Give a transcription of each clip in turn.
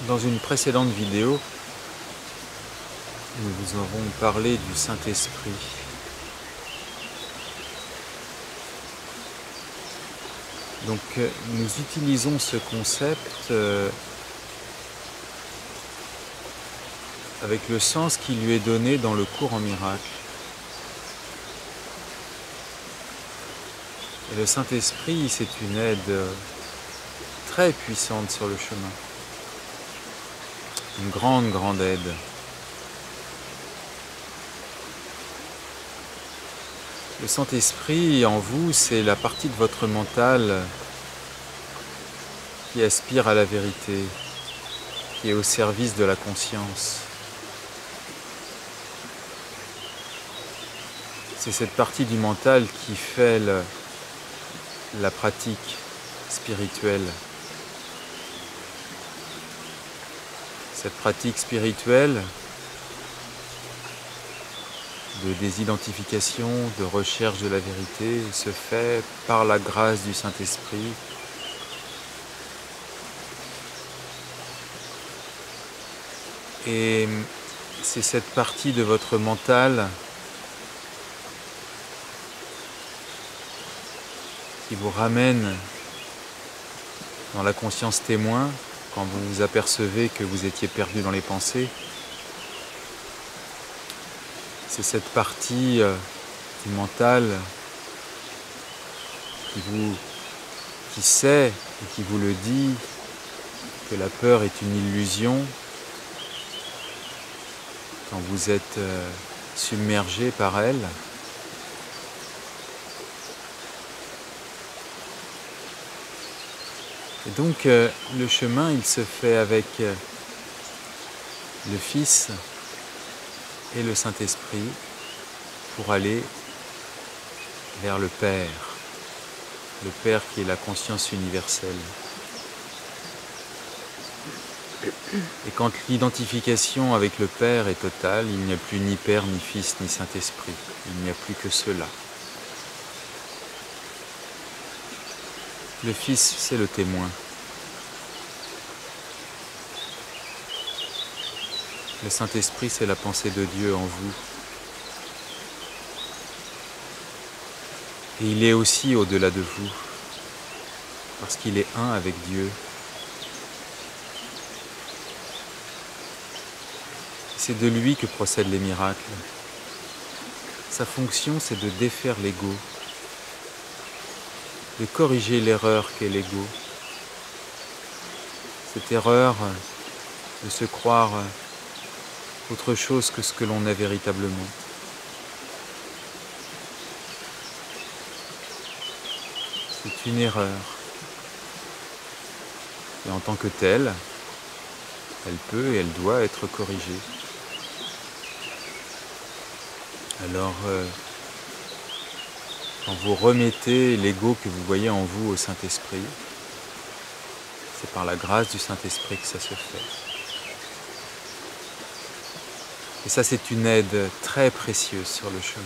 Dans une précédente vidéo, nous vous avons parlé du Saint-Esprit. Donc nous utilisons ce concept avec le sens qui lui est donné dans le cours en miracle. Et le Saint-Esprit, c'est une aide très puissante sur le chemin. Une grande, grande aide. Le Saint-Esprit en vous, c'est la partie de votre mental qui aspire à la vérité, qui est au service de la conscience. C'est cette partie du mental qui fait la pratique spirituelle. Cette pratique spirituelle de désidentification, de recherche de la vérité se fait par la grâce du Saint-Esprit. Et c'est cette partie de votre mental qui vous ramène dans la conscience témoin quand vous vous apercevez que vous étiez perdu dans les pensées. C'est cette partie du mental qui sait et qui vous le dit que la peur est une illusion quand vous êtes submergé par elle. Et donc le chemin, il se fait avec le Fils et le Saint-Esprit pour aller vers le Père qui est la conscience universelle. Et quand l'identification avec le Père est totale, il n'y a plus ni Père, ni Fils, ni Saint-Esprit. Il n'y a plus que cela. Le Fils, c'est le témoin. Le Saint-Esprit, c'est la pensée de Dieu en vous. Et il est aussi au-delà de vous, parce qu'il est un avec Dieu. C'est de lui que procèdent les miracles. Sa fonction, c'est de défaire l'ego, de corriger l'erreur qu'est l'ego. Cette erreur de se croire autre chose que ce que l'on est véritablement. C'est une erreur. Et en tant que telle, elle peut et elle doit être corrigée. Alors, quand vous remettez l'ego que vous voyez en vous au Saint-Esprit, c'est par la grâce du Saint-Esprit que ça se fait. Et ça, c'est une aide très précieuse sur le chemin.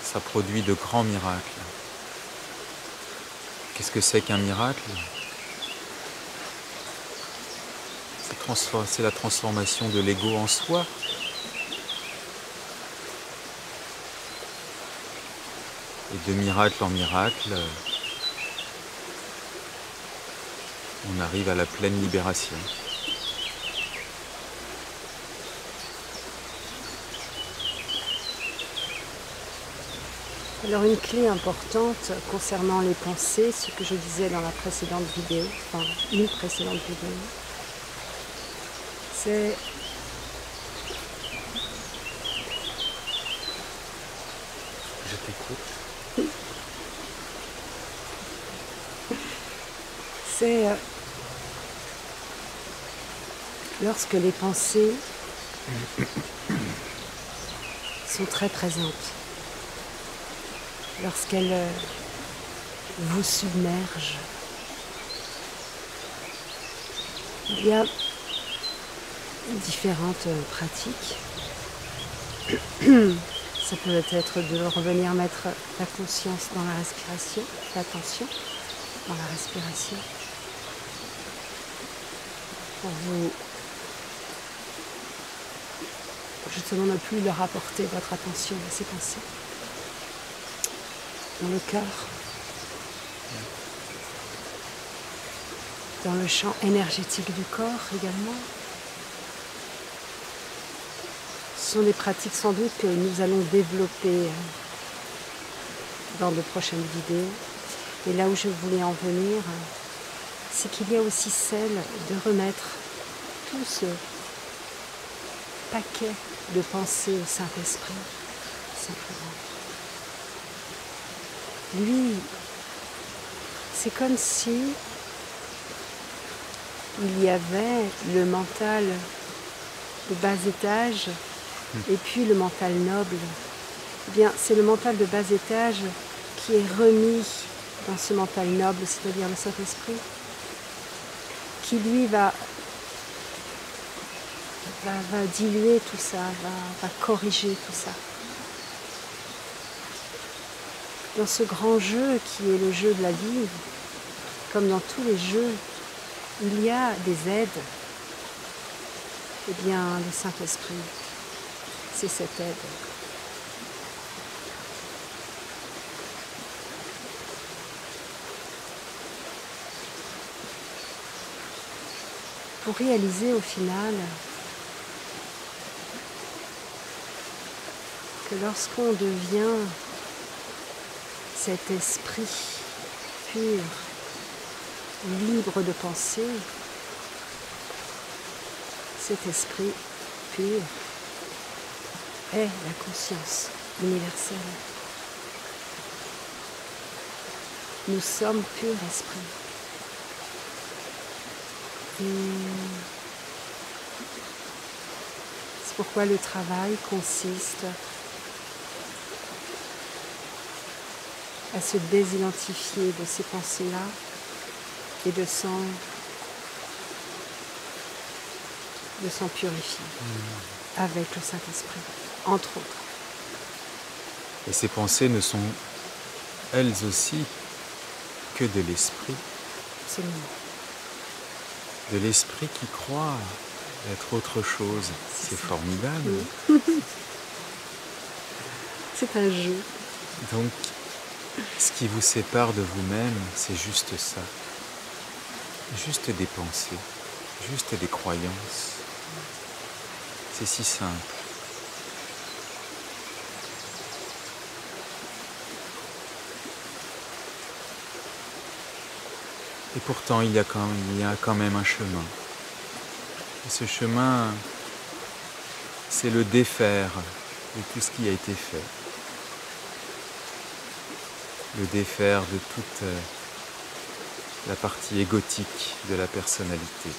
Ça produit de grands miracles. Qu'est-ce que c'est qu'un miracle ? C'est la transformation de l'ego en soi. Et de miracle en miracle, on arrive à la pleine libération. Alors une clé importante concernant les pensées, ce que je disais dans la précédente vidéo, enfin une précédente vidéo, c'est Je t'écoute. c'est lorsque les pensées sont très présentes, lorsqu'elles vous submergent, il y a différentes pratiques. Ça peut être de revenir mettre la conscience dans la respiration, l'attention dans la respiration. pour vous justement ne plus leur apporter votre attention à ces pensées. Dans le cœur, dans le champ énergétique du corps également. Ce sont des pratiques sans doute que nous allons développer dans de prochaines vidéos. Et là où je voulais en venir, c'est qu'il y a aussi celle de remettre tout ce paquet de pensées au Saint-Esprit, simplement. Lui, c'est comme si il y avait le mental de bas étage et puis le mental noble. Eh bien, c'est le mental de bas étage qui est remis dans ce mental noble, c'est-à-dire le Saint-Esprit, qui lui va diluer tout ça, va corriger tout ça. Dans ce grand jeu qui est le jeu de la vie, comme dans tous les jeux, il y a des aides. Eh bien, le Saint-Esprit, c'est cette aide. Pour réaliser au final que lorsqu'on devient cet esprit pur, libre de penser, cet esprit pur est la conscience universelle. Nous sommes pur esprit. Et c'est pourquoi le travail consiste à se désidentifier de ces pensées-là et de s'en purifier avec le Saint-Esprit, entre autres. Et ces pensées ne sont elles aussi que de l'esprit. Absolument. De l'esprit qui croit être autre chose. C'est formidable. C'est un jeu. Donc, ce qui vous sépare de vous-même, c'est juste ça. Juste des pensées, juste des croyances. C'est si simple. Et pourtant, il y a quand même un chemin. Et ce chemin, c'est le défaire de tout ce qui a été fait. Le défaire de toute la partie égotique de la personnalité.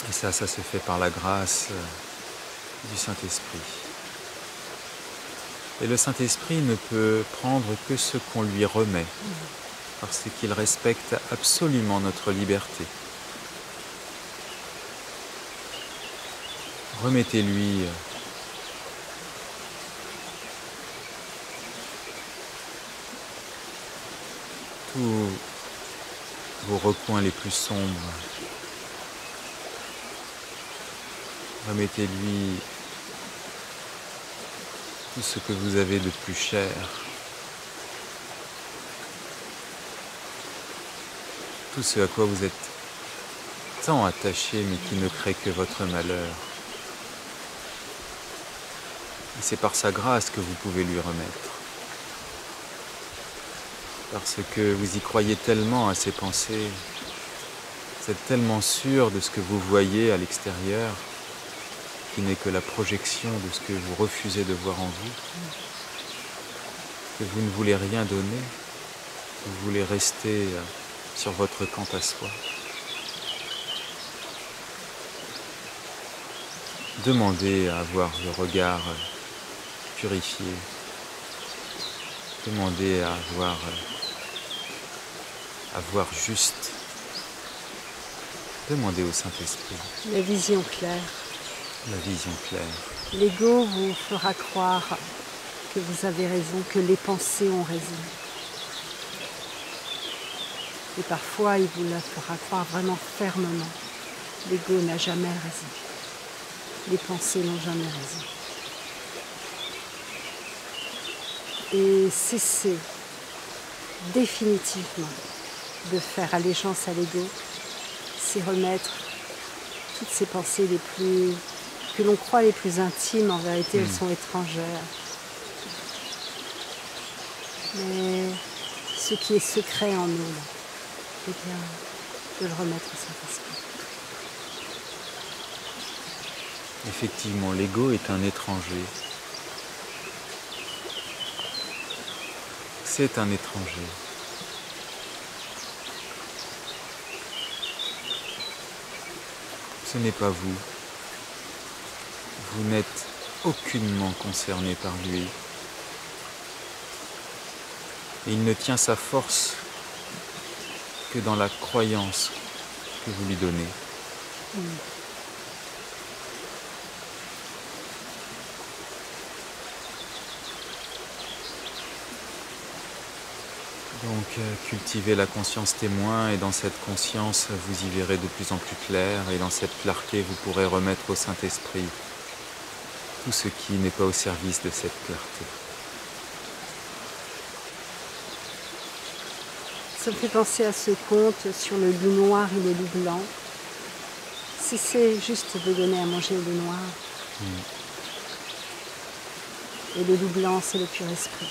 Et ça se fait par la grâce du Saint-Esprit. Et le Saint-Esprit ne peut prendre que ce qu'on lui remet, parce qu'il respecte absolument notre liberté. Remettez-lui tous vos recoins les plus sombres. Remettez-lui tout ce que vous avez de plus cher. Tout ce à quoi vous êtes tant attaché mais qui ne crée que votre malheur. Et c'est par sa grâce que vous pouvez lui remettre. Parce que vous y croyez tellement à ces pensées, vous êtes tellement sûr de ce que vous voyez à l'extérieur, qui n'est que la projection de ce que vous refusez de voir en vous, que vous ne voulez rien donner, vous voulez rester sur votre quant à soi. Demandez à avoir le regard purifié, demandez à voir juste, demandez au Saint-Esprit. La vision claire. La vision claire. L'ego vous fera croire que vous avez raison, que les pensées ont raison. Et parfois, il vous la fera croire vraiment fermement. L'ego n'a jamais raison. Les pensées n'ont jamais raison. Et cessez définitivement de faire allégeance à l'ego, c'est remettre toutes ces pensées que l'on croit les plus intimes, en vérité elles sont étrangères. Mais ce qui est secret en nous, eh bien, de le remettre au Saint-Esprit. Effectivement, l'ego est un étranger. C'est un étranger. Ce n'est pas vous. Vous n'êtes aucunement concerné par lui. Et il ne tient sa force que dans la croyance que vous lui donnez. Donc cultivez la conscience témoin et dans cette conscience vous y verrez de plus en plus clair et dans cette clarté vous pourrez remettre au Saint-Esprit tout ce qui n'est pas au service de cette clarté. Ça me fait penser à ce conte sur le loup noir et le loup blanc. Cessez juste de donner à manger au loup noir. Et le loup blanc, c'est le pur esprit.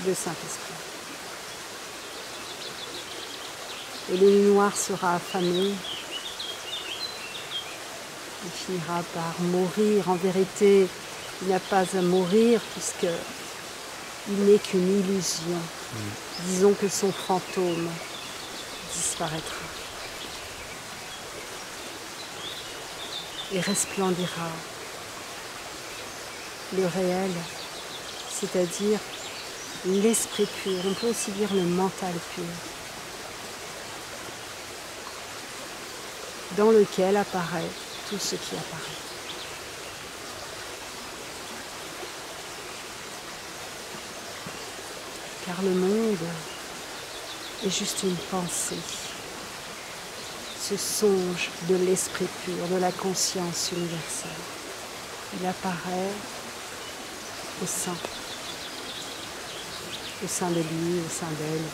Le Saint-Esprit. Et le loup noir sera affamé. Il finira par mourir. En vérité, il n'a pas à mourir puisque il n'est qu'une illusion. Disons que son fantôme disparaîtra et resplendira le réel, c'est-à-dire l'esprit pur. On peut aussi dire le mental pur, dans lequel apparaît tout ce qui apparaît. Car le monde est juste une pensée, ce songe de l'esprit pur, de la conscience universelle. Il apparaît au sein de lui, au sein d'elle.